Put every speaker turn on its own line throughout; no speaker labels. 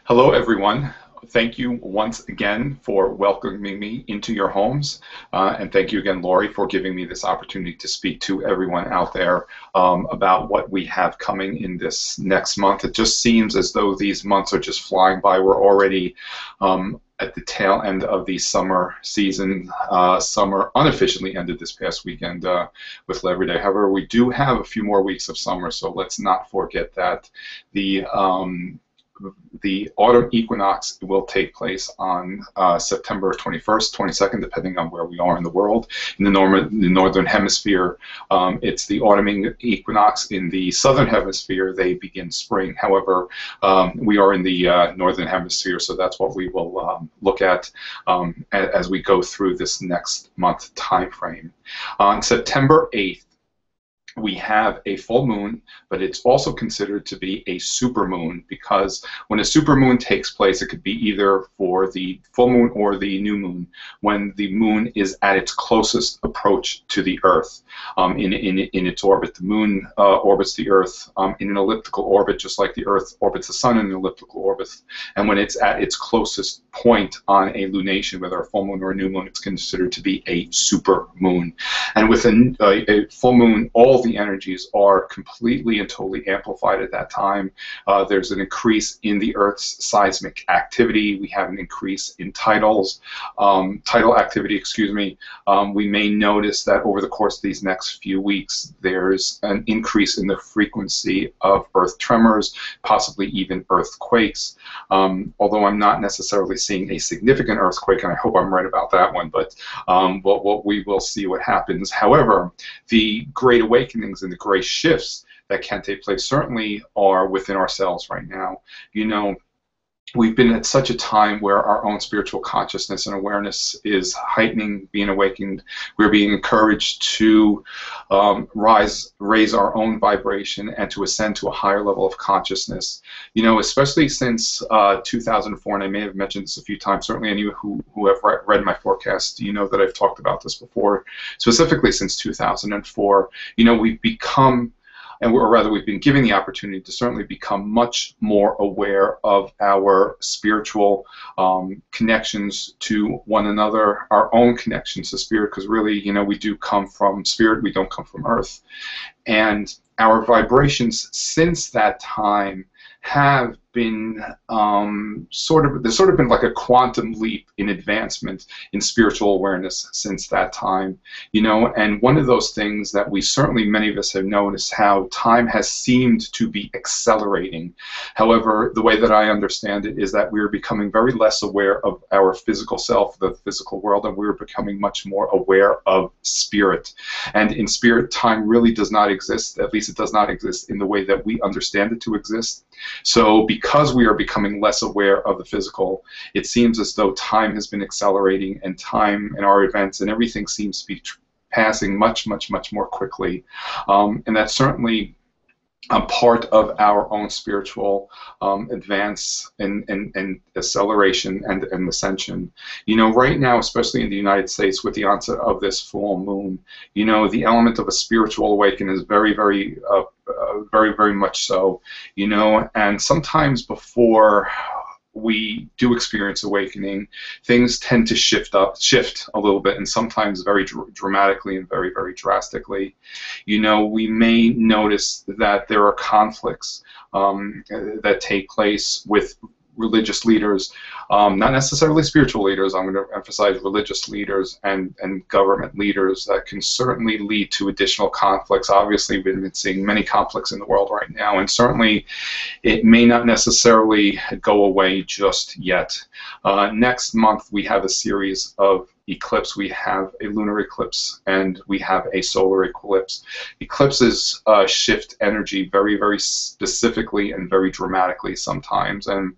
Hello, everyone. Thank you once again for welcoming me into your homes. And thank you again, Lori, for giving me this opportunity to speak to everyone out there about what we have coming in this next month. It just seems as though these months are just flying by. We're already at the tail end of the summer season. Summer unofficially ended this past weekend with Labor Day. However, we do have a few more weeks of summer, so let's not forget that. The autumn equinox will take place on September 21st, 22nd, depending on where we are in the world. In the northern hemisphere, it's the autumn equinox. In the southern hemisphere, they begin spring. However, we are in the northern hemisphere, so that's what we will look at as we go through this next month time frame. On September 8th, we have a full moon, but it's also considered to be a supermoon, because when a supermoon takes place, it could be either for the full moon or the new moon, when the moon is at its closest approach to the Earth in its orbit. The moon orbits the Earth in an elliptical orbit, just like the Earth orbits the sun in an elliptical orbit. And when it's at its closest point on a lunation, whether a full moon or a new moon, it's considered to be a supermoon. And with a full moon, all the energies are completely and totally amplified at that time. There's an increase in the Earth's seismic activity. We have an increase in tidal activity, excuse me. We may notice that over the course of these next few weeks, there's an increase in the frequency of Earth tremors, possibly even earthquakes. Although I'm not necessarily seeing a significant earthquake, and I hope I'm right about that one, but we will see what happens. However, the Great Awakenings and the great shifts that can take place certainly are within ourselves right now. You know, we've been at such a time where our own spiritual consciousness and awareness is heightening, being awakened. We're being encouraged to raise our own vibration and to ascend to a higher level of consciousness. You know, especially since 2004, and I may have mentioned this a few times, certainly any of you who have read my forecast, you know that I've talked about this before, specifically since 2004. You know, we've become, or rather we've been given the opportunity to certainly become much more aware of our spiritual connections to one another, our own connections to spirit, because really, you know, we do come from spirit, we don't come from earth. And our vibrations since that time have been there's sort of been like a quantum leap in advancement in spiritual awareness since that time, you know. And one of those things that we certainly, many of us have noticed, how time has seemed to be accelerating. However, the way that I understand it is that we're becoming very less aware of our physical self, the physical world, and we're becoming much more aware of spirit. And in spirit, time really does not exist, at least it does not exist in the way that we understand it to exist. So because we are becoming less aware of the physical, it seems as though time has been accelerating, and time and our events and everything seems to be passing much, much, much more quickly. And that's certainly part of our own spiritual advance and acceleration and ascension. You know, right now, especially in the United States, with the onset of this full moon, you know, the element of a spiritual awakening is very, very, very much so. You know, and sometimes before we do experience awakening, things tend to shift a little bit, and sometimes very dramatically and very, very drastically. You know, we may notice that there are conflicts that take place with religious leaders, not necessarily spiritual leaders. I'm going to emphasize religious leaders and government leaders that can certainly lead to additional conflicts. Obviously, we've been seeing many conflicts in the world right now, and certainly it may not necessarily go away just yet. Next month, we have a series of eclipse. We have a lunar eclipse and we have a solar eclipse. Eclipses shift energy very, very specifically and very dramatically sometimes. And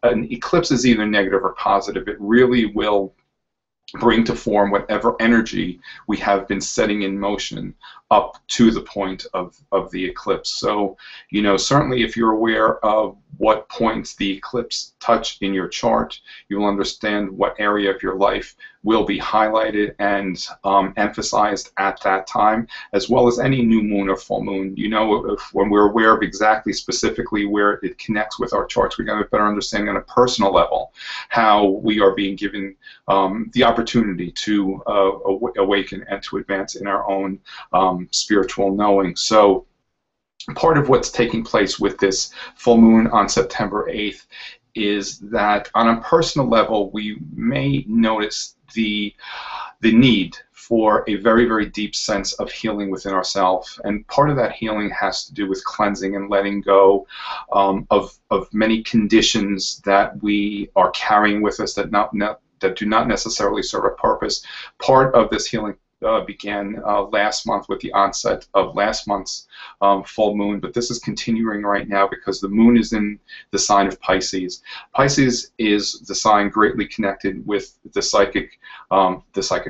an eclipse is either negative or positive. It really will bring to form whatever energy we have been setting in motion up to the point of the eclipse. So, you know, certainly if you're aware of what points the eclipse touch in your chart. You will understand what area of your life will be highlighted and emphasized at that time, as well as any new moon or full moon. You know, when we're aware of exactly specifically where it connects with our charts, we get a better understanding on a personal level how we are being given the opportunity to awaken and to advance in our own spiritual knowing. So part of what's taking place with this full moon on September 8th is that on a personal level, we may notice the need for a very, very deep sense of healing within ourselves. And part of that healing has to do with cleansing and letting go of many conditions that we are carrying with us that do not necessarily serve a purpose. Part of this healing began last month with the onset of last month's full moon, but this is continuing right now because the moon is in the sign of Pisces. Pisces is the sign greatly connected with the psychic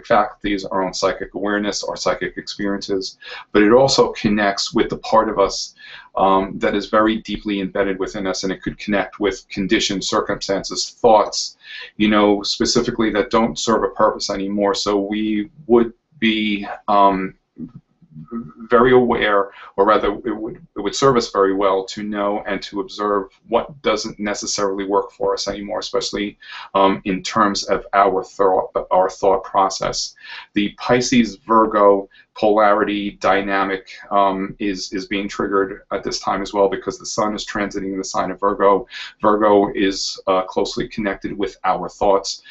faculties, our own psychic awareness, our psychic experiences, but it also connects with the part of us that is very deeply embedded within us, and it could connect with conditions, circumstances, thoughts, you know, specifically that don't serve a purpose anymore. So we would be very aware, or rather it would serve us very well to know and to observe what doesn't necessarily work for us anymore, especially in terms of our thought process. The Pisces-Virgo polarity dynamic is being triggered at this time as well, because the sun is transiting in the sign of Virgo. Virgo is closely connected with our thoughts,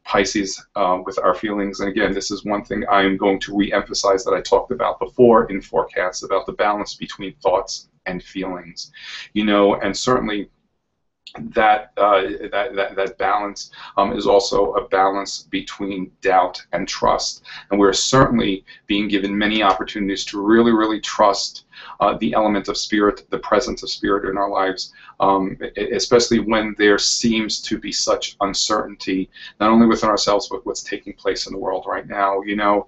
Pisces with our feelings. And again, this is one thing I am going to re-emphasize that I talked about before in forecasts, about the balance between thoughts and feelings. You know, and certainly that balance is also a balance between doubt and trust. And we're certainly being given many opportunities to really, really trust the element of spirit, the presence of spirit in our lives, especially when there seems to be such uncertainty, not only within ourselves, but what's taking place in the world right now. You know,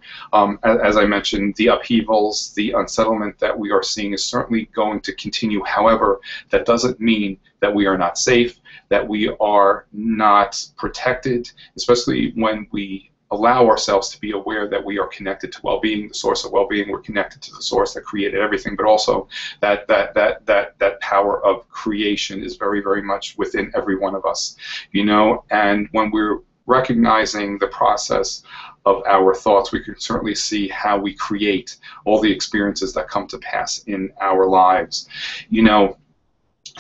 as I mentioned, the upheavals, the unsettlement that we are seeing is certainly going to continue. However, that doesn't mean that we are not safe, that we are not protected, especially when we allow ourselves to be aware that we are connected to well-being, the source of well-being. We're connected to the source that created everything, but also that power of creation is very, very much within every one of us, you know. And when we're recognizing the process of our thoughts, we can certainly see how we create all the experiences that come to pass in our lives. You know,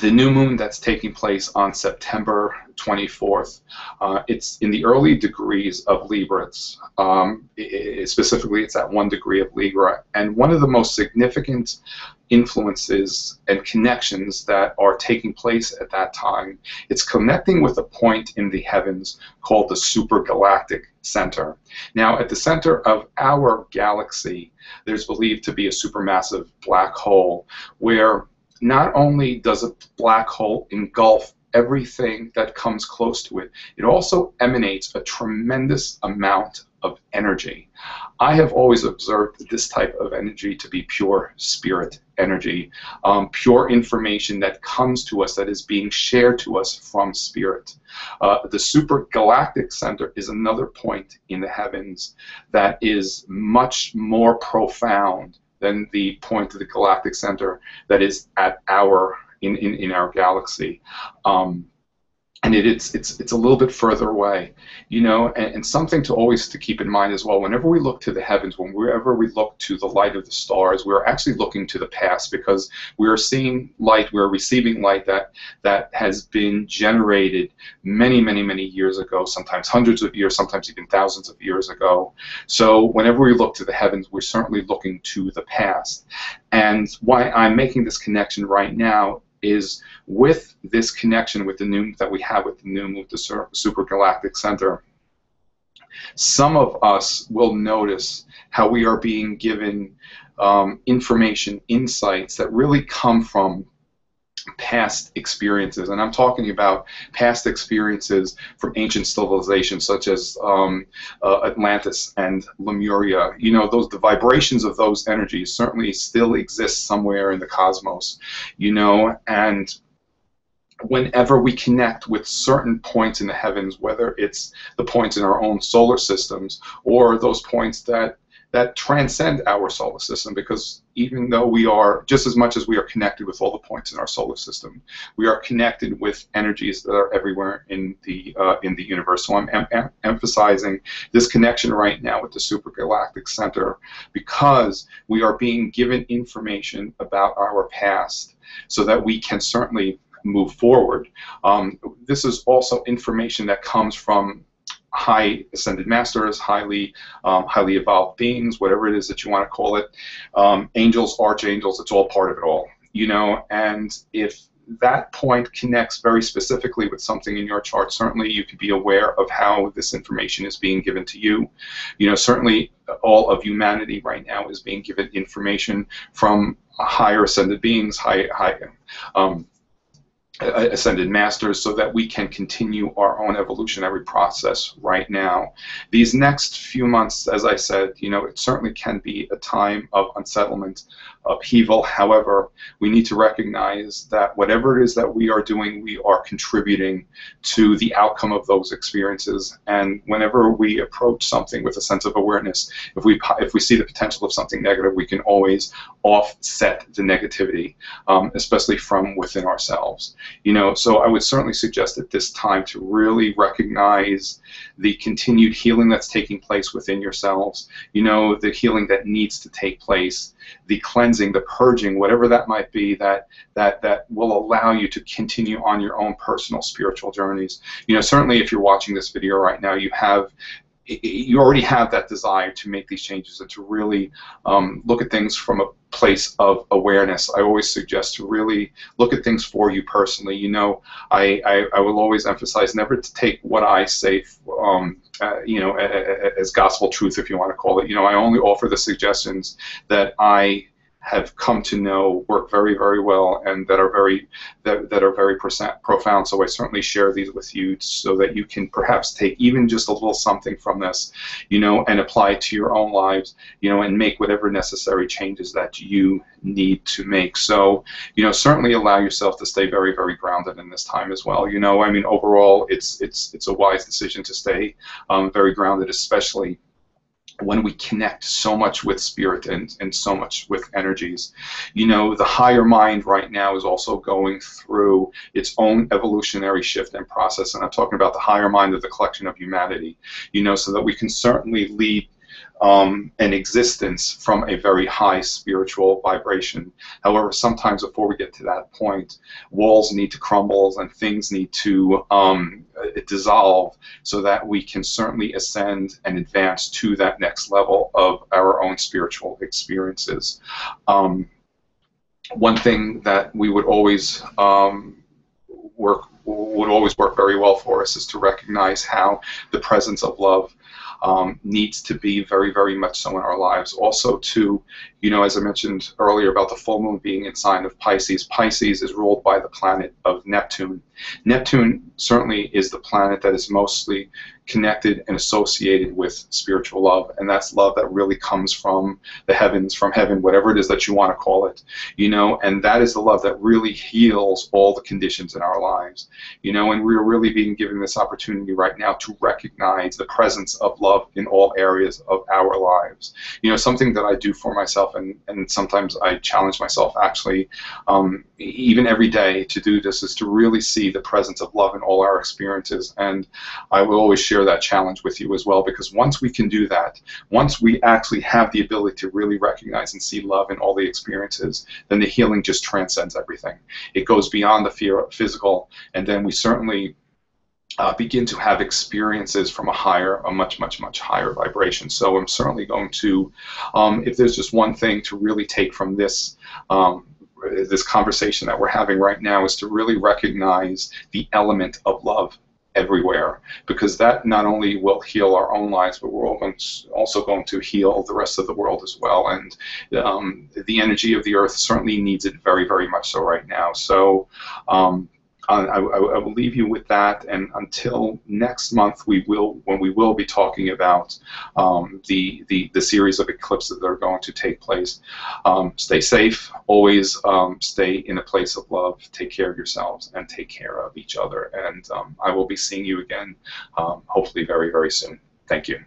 the new moon that's taking place on September 24th, it's in the early degrees of Libra. Specifically, it's at 1 degree of Libra. And one of the most significant influences and connections that are taking place at that time, it's connecting with a point in the heavens called the supergalactic center. Now, at the center of our galaxy, there's believed to be a supermassive black hole, where not only does a black hole engulf everything that comes close to it, it also emanates a tremendous amount of energy. I have always observed this type of energy to be pure spirit energy, pure information that comes to us, that is being shared to us from spirit. The supergalactic center is another point in the heavens that is much more profound than the point of the galactic center that is at in our galaxy. And it's a little bit further away, you know, and something to always to keep in mind as well. Whenever we look to the heavens, whenever we look to the light of the stars, we're actually looking to the past, because we are seeing light, we're receiving light that has been generated many, many, many years ago, sometimes hundreds of years, sometimes even thousands of years ago. So whenever we look to the heavens, we're certainly looking to the past. And why I'm making this connection right now is with this connection with the new that we have with the new moon, the supergalactic center. Some of us will notice how we are being given information, insights that really come from past experiences, and I'm talking about past experiences from ancient civilizations such as Atlantis and Lemuria. You know, the vibrations of those energies certainly still exist somewhere in the cosmos, you know, and whenever we connect with certain points in the heavens, whether it's the points in our own solar systems or those points that transcend our solar system, because even though we are, just as much as we are connected with all the points in our solar system, we are connected with energies that are everywhere in the universe. So I'm emphasizing this connection right now with the supergalactic center, because we are being given information about our past so that we can certainly move forward. This is also information that comes from high ascended masters, highly evolved beings, whatever it is that you want to call it, angels, archangels, it's all part of it all, you know. And if that point connects very specifically with something in your chart, certainly you could be aware of how this information is being given to you. You know, certainly all of humanity right now is being given information from higher ascended beings, ascended masters, so that we can continue our own evolutionary process right now. These next few months, as I said, you know, it certainly can be a time of unsettlement, upheaval. However, we need to recognize that whatever it is that we are doing, we are contributing to the outcome of those experiences. And whenever we approach something with a sense of awareness, if we see the potential of something negative, we can always offset the negativity, especially from within ourselves. You know, so I would certainly suggest at this time to really recognize the continued healing that's taking place within yourselves, you know, the healing that needs to take place, the cleansing, the purging, whatever that might be, that will allow you to continue on your own personal spiritual journeys. You know, certainly if you're watching this video right now, you already have that desire to make these changes and to really look at things from a place of awareness. I always suggest to really look at things for you personally. You know, I will always emphasize never to take what I say, you know, as gospel truth, if you want to call it. You know, I only offer the suggestions that I have come to know work very, very well, and that are very profound. So I certainly share these with you so that you can perhaps take even just a little something from this, you know, and apply it to your own lives, you know, and make whatever necessary changes that you need to make. So, you know, certainly allow yourself to stay very, very grounded in this time as well. You know, I mean, overall, it's a wise decision to stay very grounded, especially when we connect so much with spirit and so much with energies. You know, the higher mind right now is also going through its own evolutionary shift and process, and I'm talking about the higher mind of the collection of humanity, you know, so that we can certainly lead an existence from a very high spiritual vibration. However, sometimes before we get to that point, walls need to crumble and things need to dissolve so that we can certainly ascend and advance to that next level of our own spiritual experiences. One thing that we would always work very well for us is to recognize how the presence of love needs to be very, very much so in our lives. Also, too, you know, as I mentioned earlier about the full moon being in sign of Pisces, Pisces is ruled by the planet of Neptune. Neptune certainly is the planet that is mostly connected and associated with spiritual love, and that's love that really comes from the heavens, from heaven, whatever it is that you want to call it, you know, and that is the love that really heals all the conditions in our lives, you know, and we're really being given this opportunity right now to recognize the presence of love in all areas of our lives. You know, something that I do for myself, and sometimes I challenge myself actually, even every day to do this, is to really see the presence of love in all our experiences, and I will always share that challenge with you as well, because once we can do that, once we actually have the ability to really recognize and see love in all the experiences, then the healing just transcends everything. It goes beyond the physical, and then we certainly begin to have experiences from a much higher vibration. So I'm certainly going to, if there's just one thing to really take from this this conversation that we're having right now, is to really recognize the element of love everywhere, because that not only will heal our own lives, but we're also going to heal the rest of the world as well. And the energy of the earth certainly needs it very, very much so right now. So I will leave you with that, and until next month, when we will be talking about the series of eclipses that are going to take place. Stay safe. Always stay in a place of love. Take care of yourselves and take care of each other. And I will be seeing you again, hopefully very, very soon. Thank you.